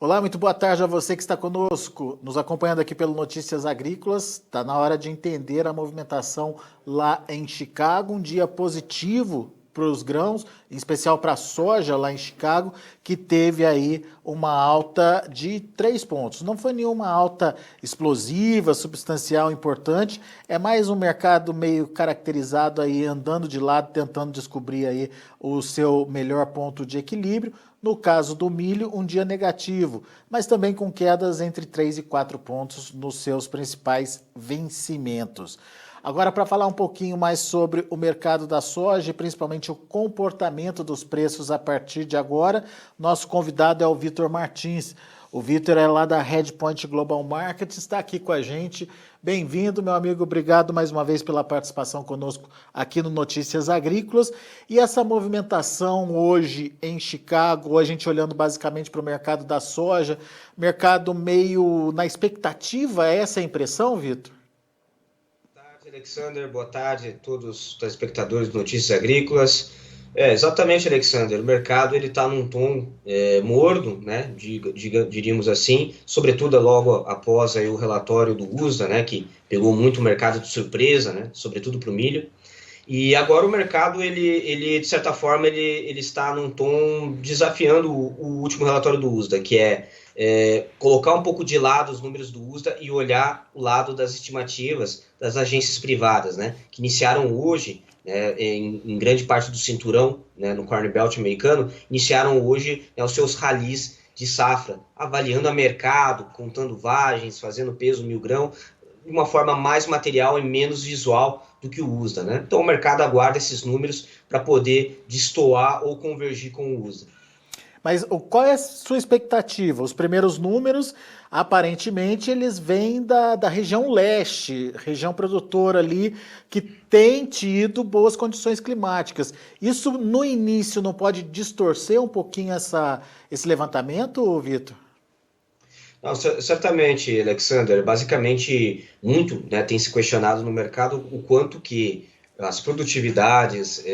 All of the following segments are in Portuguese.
Olá, muito boa tarde a você que está conosco, nos acompanhando aqui pelo Notícias Agrícolas. Está na hora de entender a movimentação lá em Chicago, um dia positivo para os grãos, em especial para a soja lá em Chicago, que teve aí uma alta de 3 pontos. Não foi nenhuma alta explosiva, substancial, importante, é mais um mercado meio caracterizado aí, andando de lado, tentando descobrir aí o seu melhor ponto de equilíbrio. No caso do milho, um dia negativo, mas também com quedas entre 3 e 4 pontos nos seus principais vencimentos. Agora, para falar um pouquinho mais sobre o mercado da soja e principalmente o comportamento dos preços a partir de agora, nosso convidado é o Vitor Martins. O Vitor é lá da Redpoint Global Markets, está aqui com a gente. Bem-vindo, meu amigo. Obrigado mais uma vez pela participação conosco aqui no Notícias Agrícolas. E essa movimentação hoje em Chicago, a gente olhando basicamente para o mercado da soja, mercado meio na expectativa, é essa a impressão, Vitor? Boa tarde, Alexander. Boa tarde a todos os telespectadores do Notícias Agrícolas. Exatamente, Alexander. O mercado está num tom morno, né? Diríamos assim, sobretudo logo após aí, o relatório do USDA, né? Que pegou muito o mercado de surpresa, né? Sobretudo para o milho. E agora o mercado, ele de certa forma, ele está num tom desafiando o último relatório do USDA, que é colocar um pouco de lado os números do USDA e olhar o lado das estimativas das agências privadas, né, que iniciaram hoje, né, em grande parte do cinturão, né, no Corn Belt americano, iniciaram hoje, né, os seus ralis de safra, avaliando a mercado, contando vagens, fazendo peso mil grão, de uma forma mais material e menos visual do que o USDA, né? Então o mercado aguarda esses números para poder destoar ou convergir com o USDA. Mas qual é a sua expectativa? Os primeiros números, aparentemente, eles vêm da região leste, região produtora ali, que tem tido boas condições climáticas. Isso, no início, não pode distorcer um pouquinho esse levantamento, Vitor? Não, certamente, Alexander. Basicamente, muito, né, tem se questionado no mercado o quanto que as produtividades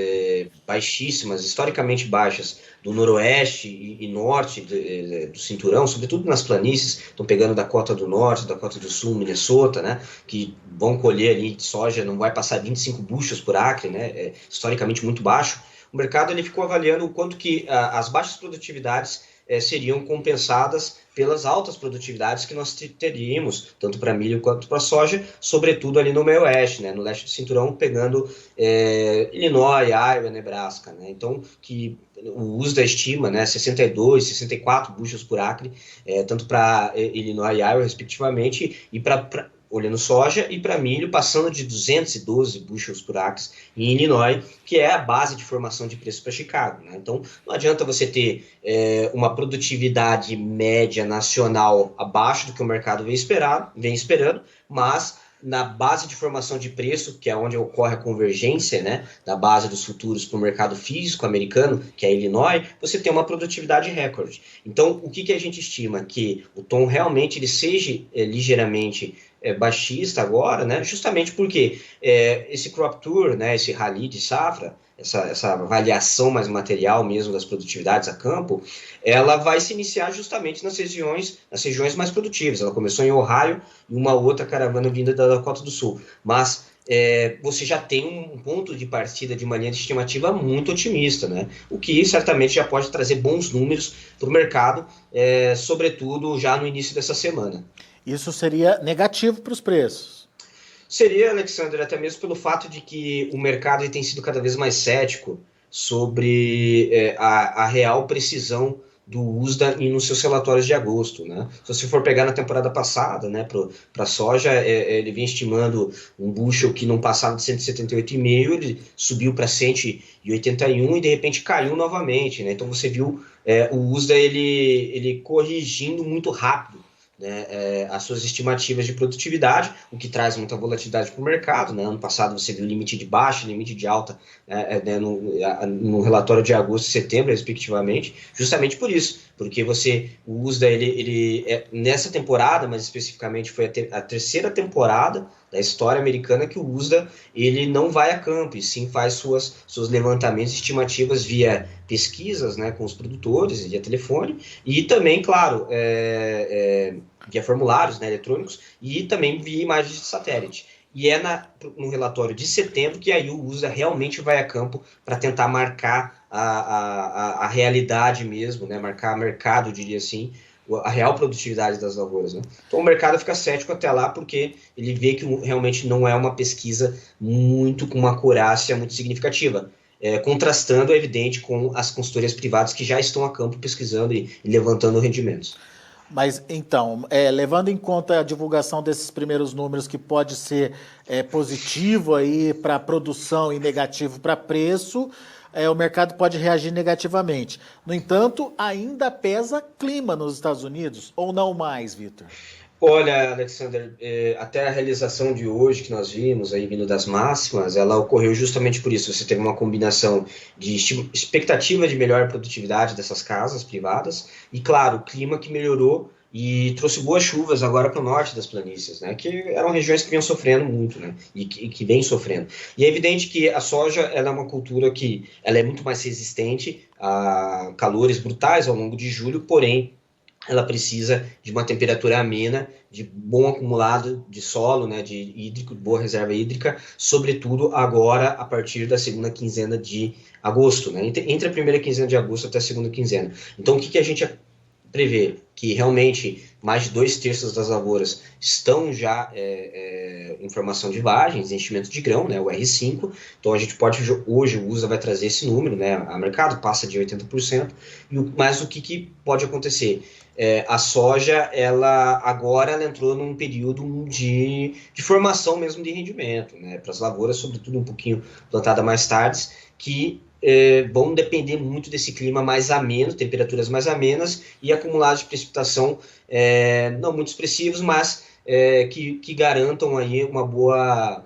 baixíssimas, historicamente baixas, do noroeste e norte do cinturão, sobretudo nas planícies, estão pegando da cota do norte, da cota do sul, Minnesota, né, que vão colher ali de soja, não vai passar 25 bushels por acre, né, historicamente muito baixo. O mercado ele ficou avaliando o quanto que as baixas produtividades seriam compensadas pelas altas produtividades que nós teríamos, tanto para milho quanto para soja, sobretudo ali no meio oeste, né, no leste do cinturão, pegando Illinois, Iowa, Nebraska, né, então que o USDA estima, né, 62, 64 bushels por acre, tanto para Illinois e Iowa, respectivamente, e para olhando soja, e para milho, passando de 212 bushels por acre em Illinois, que é a base de formação de preço para Chicago, né? Então, não adianta você ter uma produtividade média nacional abaixo do que o mercado vem esperando, mas na base de formação de preço, que é onde ocorre a convergência, né, da base dos futuros para o mercado físico americano, que é Illinois, você tem uma produtividade recorde. Então, o que a gente estima? Que o tom realmente ele seja ligeiramente baixista agora, né, justamente porque esse crop tour, né, esse rally de safra, essa avaliação mais material mesmo das produtividades a campo, ela vai se iniciar justamente nas regiões mais produtivas. Ela começou em Ohio e uma outra caravana vinda da Dakota do Sul. Mas você já tem um ponto de partida de uma linha de estimativa muito otimista, né? O que certamente já pode trazer bons números para o mercado, sobretudo já no início dessa semana. Isso seria negativo para os preços? Seria, Alexander, até mesmo pelo fato de que o mercado tem sido cada vez mais cético sobre a real precisão do USDA nos seus relatórios de agosto, né? Se você for pegar na temporada passada, né, para a soja, ele vem estimando um bushel que não passava de 178,5, ele subiu para 181 e de repente caiu novamente, né? Então você viu o USDA ele corrigindo muito rápido, né, as suas estimativas de produtividade, o que traz muita volatilidade para o mercado, né? Ano passado você viu limite de baixa, limite de alta, né, no relatório de agosto e setembro, respectivamente, justamente por isso, porque o USDA, nessa temporada, mas especificamente foi a terceira temporada da história americana que o USDA ele não vai a campo, e sim faz seus levantamentos estimativas via pesquisas, né, com os produtores, via telefone, e também, claro, via formulários, né, eletrônicos, e também via imagens de satélite. E no relatório de setembro que aí o USDA realmente vai a campo para tentar marcar a realidade mesmo, né? Marcar mercado, eu diria assim, a real produtividade das lavouras. Né? Então o mercado fica cético até lá porque ele vê que realmente não é uma pesquisa com uma acurácia muito significativa. Contrastando, é evidente, com as consultorias privadas que já estão a campo pesquisando e levantando rendimentos. Mas então, levando em conta a divulgação desses primeiros números, que pode ser positivo aí para a produção e negativo para preço, o mercado pode reagir negativamente. No entanto, ainda pesa clima nos Estados Unidos, ou não mais, Vitor? Olha, Alexander, até a realização de hoje que nós vimos aí vindo das máximas, ela ocorreu justamente por isso. Você teve uma combinação de expectativa de melhor produtividade dessas casas privadas e, claro, o clima que melhorou e trouxe boas chuvas agora para o norte das planícies, né? Que eram regiões que vinham sofrendo muito, né? E que vêm sofrendo. E é evidente que a soja ela é uma cultura que ela é muito mais resistente a calores brutais ao longo de julho, porém ela precisa de uma temperatura amena, de bom acumulado de solo, né, de hídrico, de boa reserva hídrica, sobretudo agora a partir da segunda quinzena de agosto, né, entre a primeira quinzena de agosto até a segunda quinzena. Então, o que a gente prevê? Que realmente mais de 2/3 das lavouras estão já em formação de vagens, enchimento de grão, né, o R5. Então a gente pode, hoje o USA vai trazer esse número, né, a mercado passa de 80%, mas o que pode acontecer? A soja, agora ela entrou num período de formação mesmo de rendimento, né, para as lavouras, sobretudo um pouquinho plantada mais tarde, que vão depender muito desse clima mais ameno, temperaturas mais amenas e acumulados de precipitação não muito expressivos, mas que garantam aí uma boa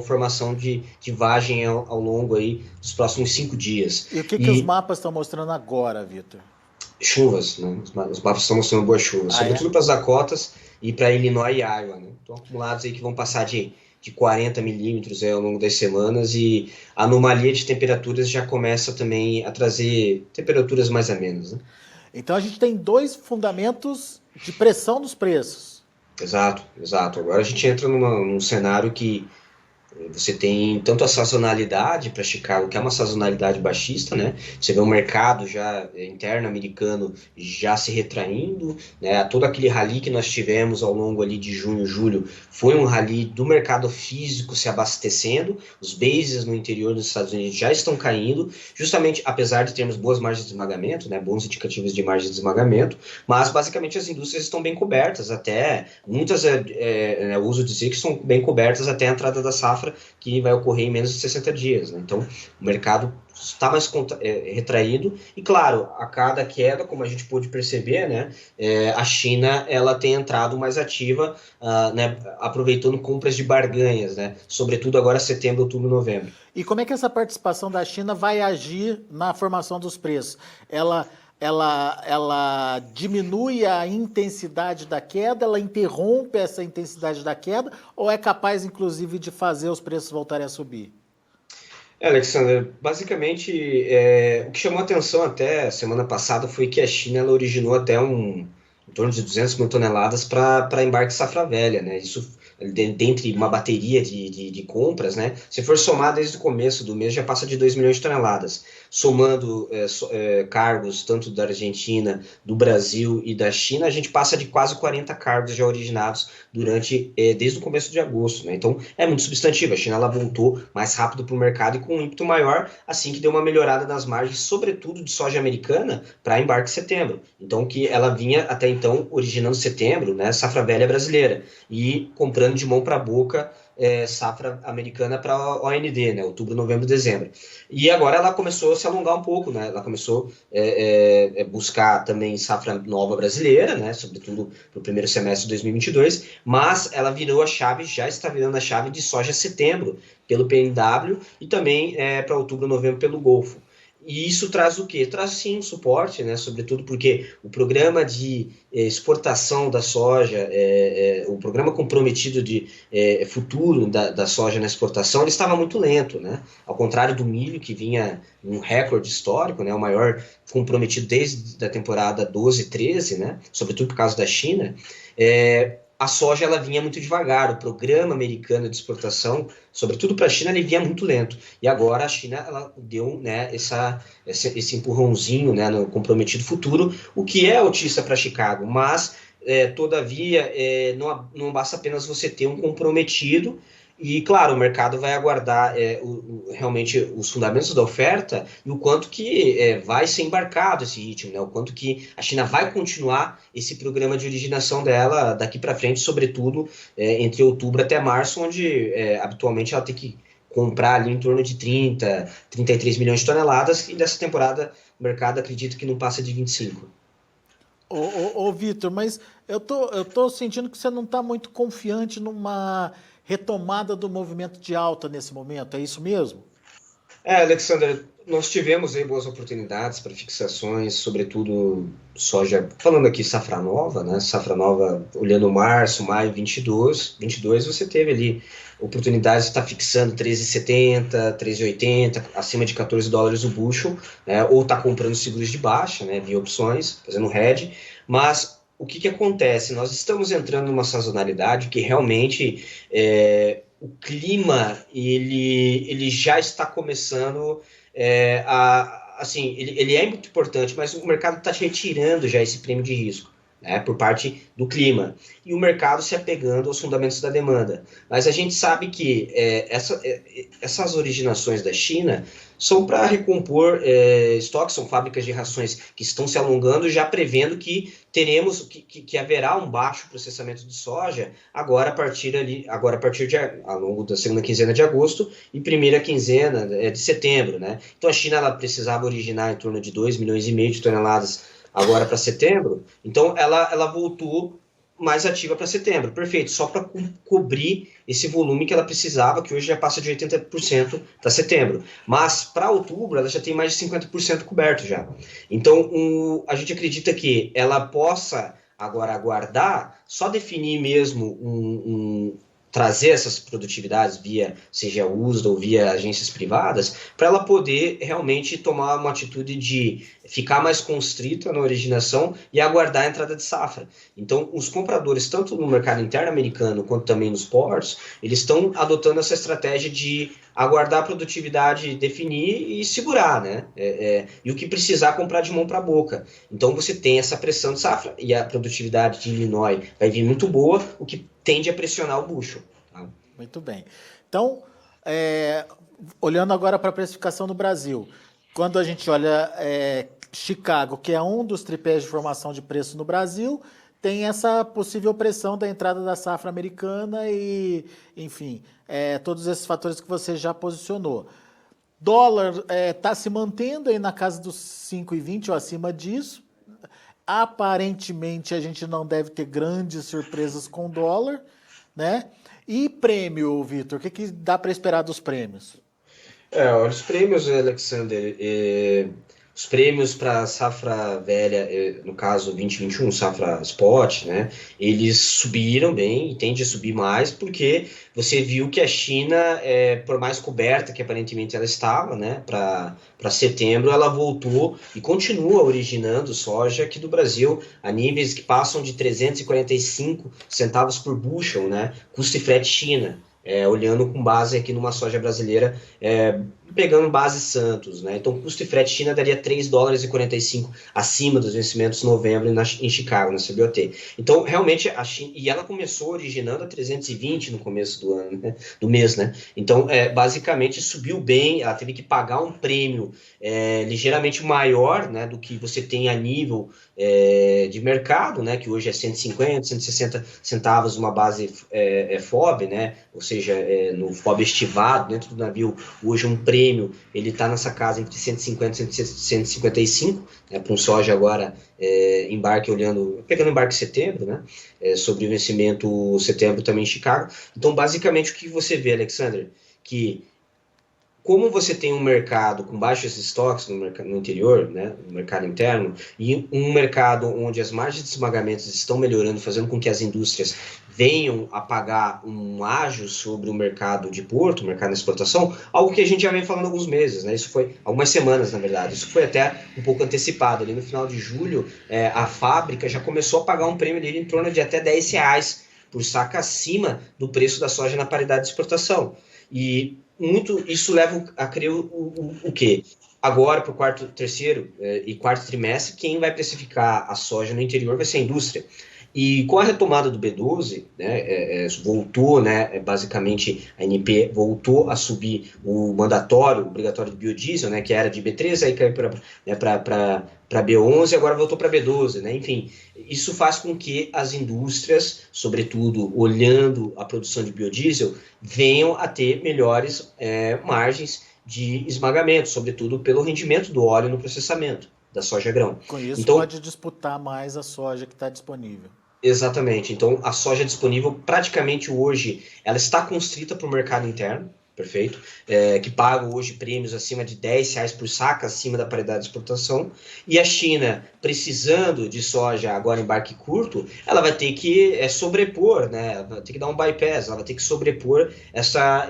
formação de vagem ao longo aí dos próximos 5 dias. E o que os mapas estão mostrando agora, Vitor? Chuvas, né? Os mapas estão mostrando boas chuvas, sobretudo para as Dakotas e para Illinois e Iowa, né? Então, acumulados aí que vão passar de 40 milímetros ao longo das semanas, e a anomalia de temperaturas já começa também a trazer temperaturas mais amenas. Né? Então a gente tem dois fundamentos de pressão dos preços. Exato. Agora a gente entra num cenário que você tem tanto a sazonalidade para Chicago, que é uma sazonalidade baixista, né? Você vê o mercado já interno americano já se retraindo, né? Todo aquele rally que nós tivemos ao longo ali de junho, julho, foi um rally do mercado físico se abastecendo. Os bases no interior dos Estados Unidos já estão caindo, justamente apesar de termos boas margens de esmagamento, né? Bons indicativos de margem de esmagamento, mas basicamente as indústrias estão bem cobertas, até muitas, eu uso dizer que estão bem cobertas até a entrada da safra, que vai ocorrer em menos de 60 dias. Né? Então, o mercado está mais retraído e, claro, a cada queda, como a gente pôde perceber, né, a China ela tem entrado mais ativa, né, aproveitando compras de barganhas, né, sobretudo agora setembro, outubro, novembro. E como é que essa participação da China vai agir na formação dos preços? Ela diminui a intensidade da queda, ela interrompe essa intensidade da queda, ou é capaz, inclusive, de fazer os preços voltarem a subir? Alexander, basicamente, o que chamou a atenção até semana passada foi que a China ela originou até em torno de 200 mil toneladas para embarque safra velha, né? Isso dentre uma bateria de compras, né? Se for somar desde o começo do mês, já passa de 2 milhões de toneladas. Somando cargos tanto da Argentina, do Brasil e da China, a gente passa de quase 40 cargos já originados desde o começo de agosto, né? Então, é muito substantivo. A China ela voltou mais rápido para o mercado e com um ímpeto maior, assim que deu uma melhorada nas margens, sobretudo de soja americana, para embarque em setembro. Então, que ela vinha até então originando setembro, né? Safra velha brasileira, e comprando de mão para boca safra americana para a OND, né? Outubro, novembro, dezembro. E agora ela começou a se alongar um pouco, né? Ela começou a buscar também safra nova brasileira, né? Sobretudo para o primeiro semestre de 2022, mas ela virou a chave, já está virando a chave de soja setembro pelo PNW e também para outubro, novembro pelo Golfo. E isso traz o quê? Traz sim um suporte, né? Sobretudo porque o programa de exportação da soja, o programa comprometido de futuro da soja na exportação, ele estava muito lento, né? Ao contrário do milho, que vinha um recorde histórico, né? O maior comprometido desde a temporada 12-13, né? Sobretudo por causa da China. A soja ela vinha muito devagar, o programa americano de exportação, sobretudo para a China, ele vinha muito lento. E agora a China ela deu, né, esse empurrãozinho, né, no comprometido futuro, o que é otista para Chicago, mas todavia não basta apenas você ter um comprometido. E, claro, o mercado vai aguardar realmente os fundamentos da oferta e o quanto que vai ser embarcado esse ritmo, né? O quanto que a China vai continuar esse programa de originação dela daqui para frente, sobretudo entre outubro até março, onde habitualmente ela tem que comprar ali em torno de 33 milhões de toneladas, e dessa temporada o mercado acredita que não passa de 25. Ô Vitor, mas eu tô sentindo que você não está muito confiante numa retomada do movimento de alta nesse momento, é isso mesmo? Alexander, nós tivemos aí boas oportunidades para fixações, sobretudo soja, falando aqui safra nova, né? Safra nova, olhando março, maio 22, você teve ali oportunidades de estar fixando 13,70, 13,80, acima de US$ 14 o bushel, né? Ou está comprando seguros de baixa, né? Via opções, fazendo hedge, mas o que que acontece? Nós estamos entrando numa sazonalidade que realmente o clima ele já está começando assim, ele é muito importante, mas o mercado está retirando já esse prêmio de risco, né, por parte do clima, e o mercado se apegando aos fundamentos da demanda. Mas a gente sabe que essas originações da China são para recompor estoques, são fábricas de rações que estão se alongando, já prevendo que teremos, que haverá um baixo processamento de soja agora a partir ao longo da segunda quinzena de agosto e primeira quinzena de setembro, né? Então a China ela precisava originar em torno de 2,5 milhões de toneladas agora para setembro, então ela voltou mais ativa para setembro, perfeito, só para cobrir esse volume que ela precisava, que hoje já passa de 80% para setembro. Mas para outubro ela já tem mais de 50% coberto já. Então a gente acredita que ela possa agora aguardar, só definir mesmo trazer essas produtividades via seja USDA ou via agências privadas, para ela poder realmente tomar uma atitude de ficar mais constrita na originação e aguardar a entrada de safra. Então, os compradores, tanto no mercado interno americano quanto também nos portos, eles estão adotando essa estratégia de aguardar a produtividade definir e segurar, né? E o que precisar comprar de mão para a boca. Então, você tem essa pressão de safra e a produtividade de Illinois vai vir muito boa, o que tende a pressionar o bucho. Tá? Muito bem. Então, olhando agora para a precificação no Brasil, quando a gente olha Chicago, que é um dos tripés de formação de preço no Brasil, tem essa possível pressão da entrada da safra americana e, enfim, todos esses fatores que você já posicionou. Dólar está se mantendo aí na casa dos 5,20 ou acima disso. Aparentemente, a gente não deve ter grandes surpresas com o dólar, né? E prêmio, Vitor, o que dá para esperar dos prêmios? Olha, os prêmios, Alexander, os prêmios para safra velha, no caso 2021, safra spot, né? Eles subiram bem e tende a subir mais porque você viu que a China, por mais coberta que aparentemente ela estava, né? Para setembro, ela voltou e continua originando soja aqui do Brasil a níveis que passam de 345 centavos por bushel, né? Custo e frete China. Olhando com base aqui numa soja brasileira, pegando base Santos, né? Então, custo e frete China daria $3,45 acima dos vencimentos de novembro em Chicago, na CBOT. Então, realmente, a China, e ela começou originando a 320 no começo do ano, né? Do mês, né? Então, basicamente, subiu bem, ela teve que pagar um prêmio ligeiramente maior, né, do que você tem a nível de mercado, né, que hoje é 150, 160 centavos uma base FOB, né, ou seja, no FOB estivado, dentro do navio, hoje um prêmio, ele está nessa casa entre 150 e 155, né, para um soja agora, embarque pegando embarque em setembro, né, sobre o vencimento setembro também em Chicago. Então, basicamente, o que você vê, Alexander, que como você tem um mercado com baixos estoques no interior, né, no mercado interno, e um mercado onde as margens de esmagamento estão melhorando, fazendo com que as indústrias venham a pagar um ágio sobre o mercado de porto, o mercado de exportação, algo que a gente já vem falando há alguns meses, né? Isso foi algumas semanas, na verdade. Isso foi até um pouco antecipado. Ali no final de julho, a fábrica já começou a pagar um prêmio ali em torno de até R$ 10 por saca acima do preço da soja na paridade de exportação. E muito isso leva a crer o quê? Agora, para o terceiro e quarto trimestre, quem vai precificar a soja no interior vai ser a indústria. E com a retomada do B12, né, voltou, né, basicamente a ANP voltou a subir o mandatório, obrigatório de biodiesel, né, que era de B13, aí caiu para B11, agora voltou para B12, né, enfim, isso faz com que as indústrias, sobretudo olhando a produção de biodiesel, venham a ter melhores margens de esmagamento, sobretudo pelo rendimento do óleo no processamento da soja grão. Com isso, então, pode disputar mais a soja que está disponível. Exatamente. Então, a soja disponível, praticamente hoje, ela está constrita para o mercado interno, perfeito? Que paga hoje prêmios acima de R$ 10 por saca, acima da paridade de exportação. E a China, precisando de soja agora em embarque curto, ela vai ter que sobrepor, né? Vai ter que dar um bypass, ela vai ter que sobrepor essa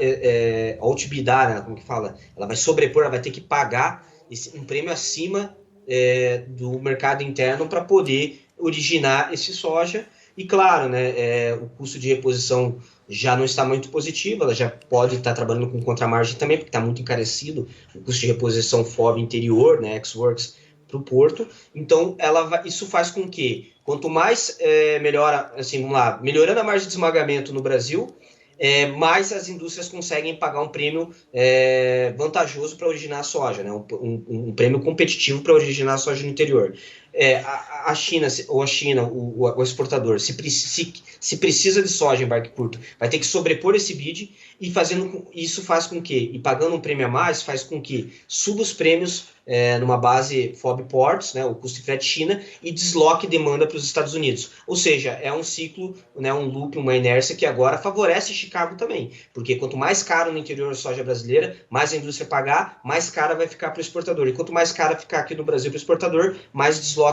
outbidar, né? Como que fala? Ela vai sobrepor, ela vai ter que pagar um prêmio acima do mercado interno para poder originar esse soja. E claro, né, o custo de reposição já não está muito positivo, ela já pode estar trabalhando com contramargem também, porque está muito encarecido o custo de reposição FOB interior, né, ex-works, para o porto. Então, isso faz com que, quanto mais melhora, assim, vamos lá, melhorando a margem de esmagamento no Brasil, mais as indústrias conseguem pagar um prêmio vantajoso para originar a soja, né? Um prêmio competitivo para originar a soja no interior. A China, o exportador, se precisa de soja em embarque curto, vai ter que sobrepor esse bid, e isso faz com que, e pagando um prêmio a mais, faz com que suba os prêmios numa base FOB Ports, né, o custo de frete China, e desloque demanda para os Estados Unidos. Ou seja, é um ciclo, né, um loop, uma inércia que agora favorece Chicago também, porque quanto mais caro no interior a soja brasileira, mais a indústria pagar, mais cara vai ficar para o exportador. E quanto mais cara ficar aqui no Brasil para o exportador, mais desloca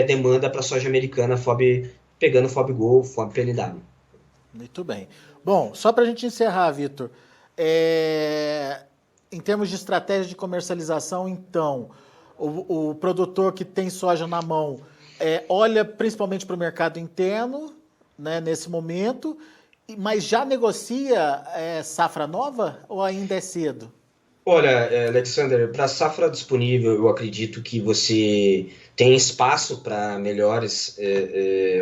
demanda para a soja americana, pegando FOB Gol, FOB PNW. Muito bem. Bom, só para a gente encerrar, Vitor, em termos de estratégia de comercialização, então, o produtor que tem soja na mão olha principalmente para o mercado interno, né, nesse momento, mas já negocia safra nova ou ainda é cedo? Olha, Alexander, para a safra disponível, eu acredito que você tem espaço para melhores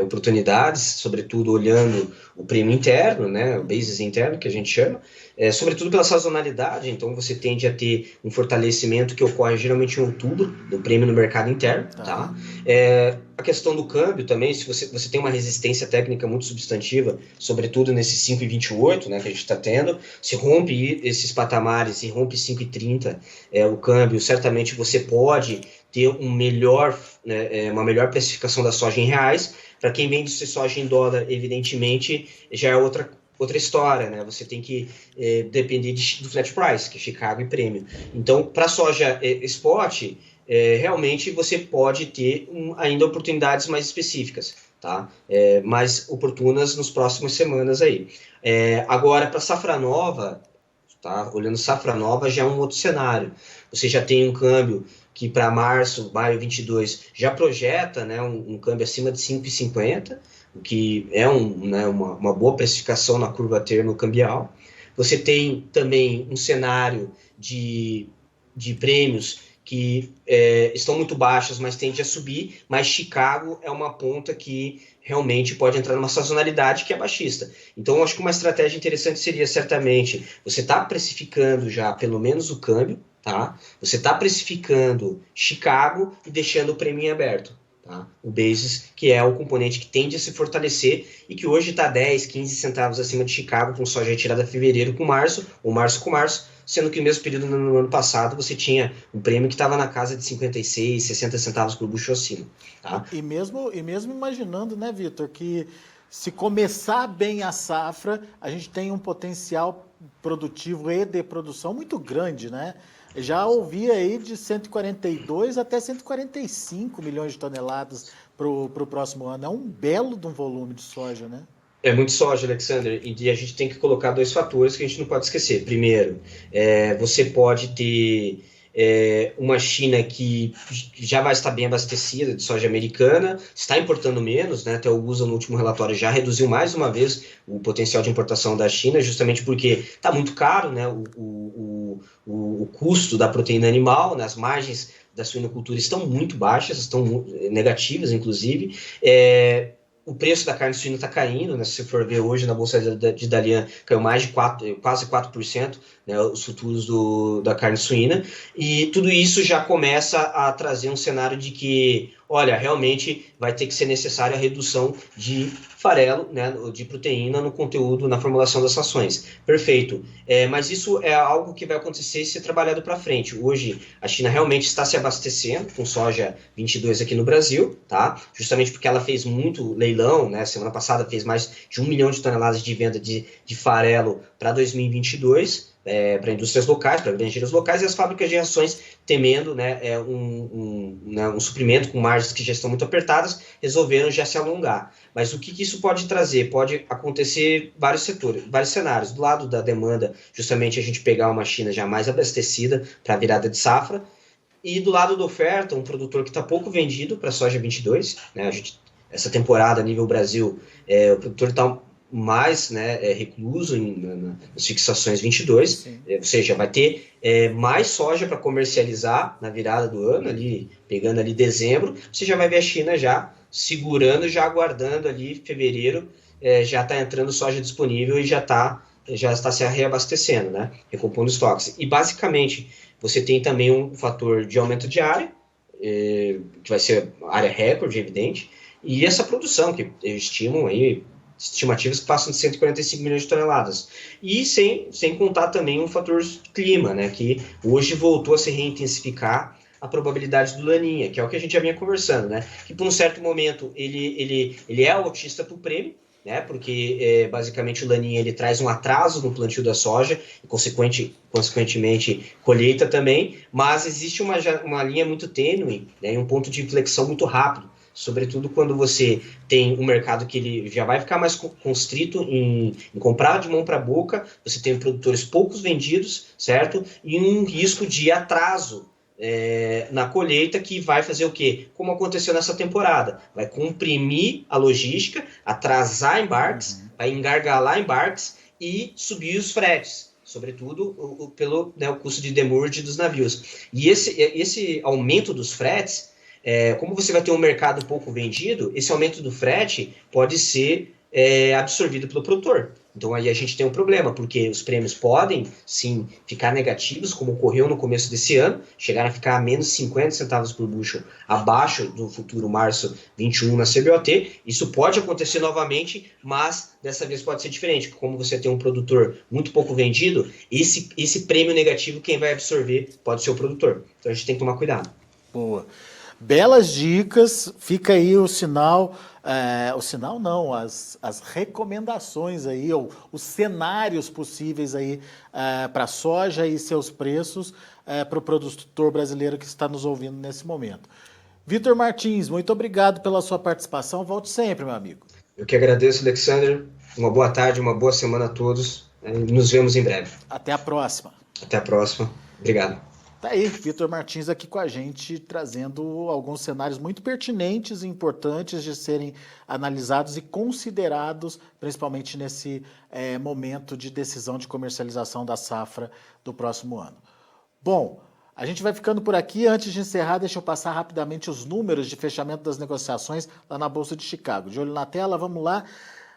oportunidades, sobretudo olhando o prêmio interno, né, o basis interno, que a gente chama, sobretudo pela sazonalidade. Então, você tende a ter um fortalecimento que ocorre geralmente em outubro, do prêmio no mercado interno, tá? A questão do câmbio também, se você tem uma resistência técnica muito substantiva, sobretudo nesse 5,28, né, que a gente está tendo, se rompe esses patamares, se rompe 5,30 o câmbio, certamente você pode ter uma melhor precificação da soja em reais. Para quem vende soja em dólar, evidentemente, já é outra história, né? Você tem que depender do flat price, que é Chicago e prêmio. Então, para soja spot, realmente você pode ter ainda oportunidades mais específicas, tá? Mais oportunas nas próximas semanas aí. Agora, para safra nova, tá? Olhando safra nova, já é um outro cenário. Você já tem um câmbio que para março, maio 22, já projeta, né, um câmbio acima de 5,50, o que é uma boa precificação na curva termo cambial. Você tem também um cenário de prêmios que estão muito baixos, mas tende a subir, mas Chicago é uma ponta que realmente pode entrar numa sazonalidade que é baixista. Então, eu acho que uma estratégia interessante seria, certamente, você está precificando já pelo menos o câmbio, tá? Você está precificando Chicago e deixando o prêmio aberto. Tá? O basis, que é o componente que tende a se fortalecer e que hoje está 10, 15 centavos acima de Chicago, com soja retirada fevereiro com março, ou março com março, sendo que no mesmo período no ano passado você tinha um prêmio que estava na casa de 56, 60 centavos por bushel acima. Tá? E mesmo imaginando, né, Vitor, que se começar bem a safra, a gente tem um potencial produtivo e de produção muito grande, né? Já ouvi aí de 142 até 145 milhões de toneladas para o próximo ano. É um belo de um volume de soja, né? É muito soja, Alexander, e a gente tem que colocar dois fatores que a gente não pode esquecer. Primeiro, você pode ter uma China que já vai estar bem abastecida de soja americana, está importando menos, né? Até o USA no último relatório já reduziu mais uma vez o potencial de importação da China, justamente porque está muito caro, né? O custo da proteína animal, né? As margens da suinocultura estão muito baixas, estão negativas, inclusive. O preço da carne suína está caindo, né? Se você for ver hoje na Bolsa de Dalian, caiu mais de quase 4%, né? Os futuros da carne suína. E tudo isso já começa a trazer um cenário de que, olha, realmente vai ter que ser necessária a redução de farelo, né? De proteína no conteúdo, na formulação das rações. Perfeito. Mas isso é algo que vai acontecer e ser trabalhado para frente. Hoje, a China realmente está se abastecendo com soja 22 aqui no Brasil, tá? Justamente porque ela fez muito leilão, né? Semana passada fez mais de 1 milhão de toneladas de venda de farelo para 2022, para indústrias locais, para granjeiros locais, e as fábricas de rações temendo, né, um suprimento com margens que já estão muito apertadas, resolveram já se alongar. Mas o que isso pode trazer? Pode acontecer vários setores, vários cenários. Do lado da demanda, justamente a gente pegar uma China já mais abastecida para a virada de safra, e do lado da oferta, um produtor que está pouco vendido para a soja 22, né? Essa temporada, a nível Brasil, o produtor está mais, né, recluso nas fixações 22, ou seja, vai ter mais soja para comercializar na virada do ano, ali, pegando ali dezembro. Você já vai ver a China já segurando, já aguardando ali fevereiro, já está entrando soja disponível e já está se reabastecendo, né, recompondo estoques. E basicamente você tem também um fator de aumento de área, que vai ser área recorde, evidente, e essa produção que estimam aí, estimativas que passam de 145 milhões de toneladas. E sem contar também um fator clima, né, que hoje voltou a se reintensificar a probabilidade do Laninha, que é o que a gente já vinha conversando, né, que por um certo momento ele é autista para o prêmio, né, porque basicamente o Laninha ele traz um atraso no plantio da soja e consequentemente colheita também, mas existe uma linha muito tênue, né, e um ponto de inflexão muito rápido, sobretudo quando você tem um mercado que ele já vai ficar mais constrito em comprar de mão para boca, você tem produtores poucos vendidos, certo? E um risco de atraso na colheita que vai fazer o quê? Como aconteceu nessa temporada. Vai comprimir a logística, atrasar embarques, vai engargalar embarques e subir os fretes, sobretudo pelo, né, o custo de demurge dos navios. E esse aumento dos fretes, como você vai ter um mercado pouco vendido, esse aumento do frete pode ser absorvido pelo produtor. Então aí a gente tem um problema, porque os prêmios podem, sim, ficar negativos, como ocorreu no começo desse ano, chegaram a ficar a menos 50 centavos por bushel, abaixo do futuro março 21 na CBOT. Isso pode acontecer novamente, mas dessa vez pode ser diferente, como você tem um produtor muito pouco vendido, esse prêmio negativo, quem vai absorver pode ser o produtor. Então a gente tem que tomar cuidado. Boa. Belas dicas, fica aí o sinal não, as recomendações aí, ou os cenários possíveis aí para a soja e seus preços para o produtor brasileiro que está nos ouvindo nesse momento. Vitor Martins, muito obrigado pela sua participação, volte sempre, meu amigo. Eu que agradeço, Alexander, uma boa tarde, uma boa semana a todos, nos vemos em breve. Até a próxima. Até a próxima, obrigado. Tá aí, Vitor Martins aqui com a gente, trazendo alguns cenários muito pertinentes e importantes de serem analisados e considerados, principalmente nesse momento de decisão de comercialização da safra do próximo ano. Bom, a gente vai ficando por aqui. Antes de encerrar, deixa eu passar rapidamente os números de fechamento das negociações lá na Bolsa de Chicago. De olho na tela, vamos lá.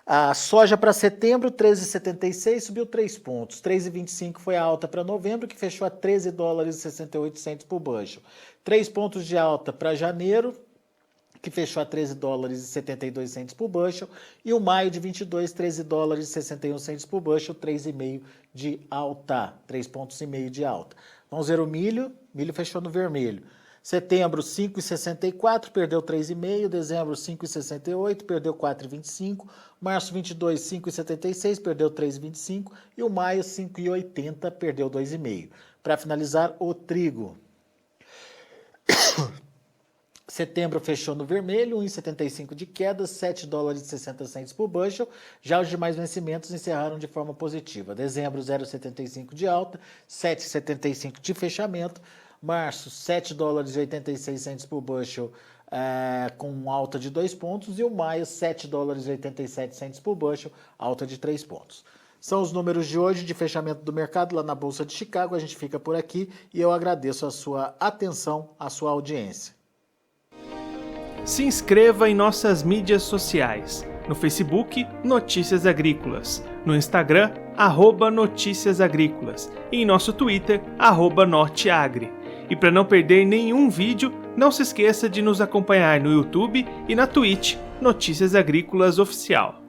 A soja para setembro, 13,76, subiu 3 pontos. 3,25 foi a alta para novembro, que fechou a 13 dólares e 68 centos por bushel. 3 pontos de alta para janeiro, que fechou a 13 dólares e 72 centos por bushel. E o maio de 22, 13 dólares e 61 centos por bushel, 3,5 de alta, 3,5 pontos de alta. Vamos ver o milho fechou no vermelho. Setembro, 5,64, perdeu 3,5. Dezembro, 5,68, perdeu 4,25. Março, 22, 5,76, perdeu 3,25. E o maio, 5,80, perdeu 2,5. Para finalizar, o trigo. Setembro fechou no vermelho, 1,75 de queda, 7 dólares e 60 centos por bushel. Já os demais vencimentos encerraram de forma positiva. Dezembro, 0,75 de alta, 7,75 de fechamento. Março, 7 dólares e 86 centos por bushel, com alta de 2 pontos. E o maio, 7 dólares e 87 centos por bushel, alta de 3 pontos. São os números de hoje de fechamento do mercado lá na Bolsa de Chicago. A gente fica por aqui e eu agradeço a sua atenção, a sua audiência. Se inscreva em nossas mídias sociais. No Facebook, Notícias Agrícolas. No Instagram, @Notícias Agrícolas. E em nosso Twitter, @Norteagri. E para não perder nenhum vídeo, não se esqueça de nos acompanhar no YouTube e na Twitch, Notícias Agrícolas Oficial.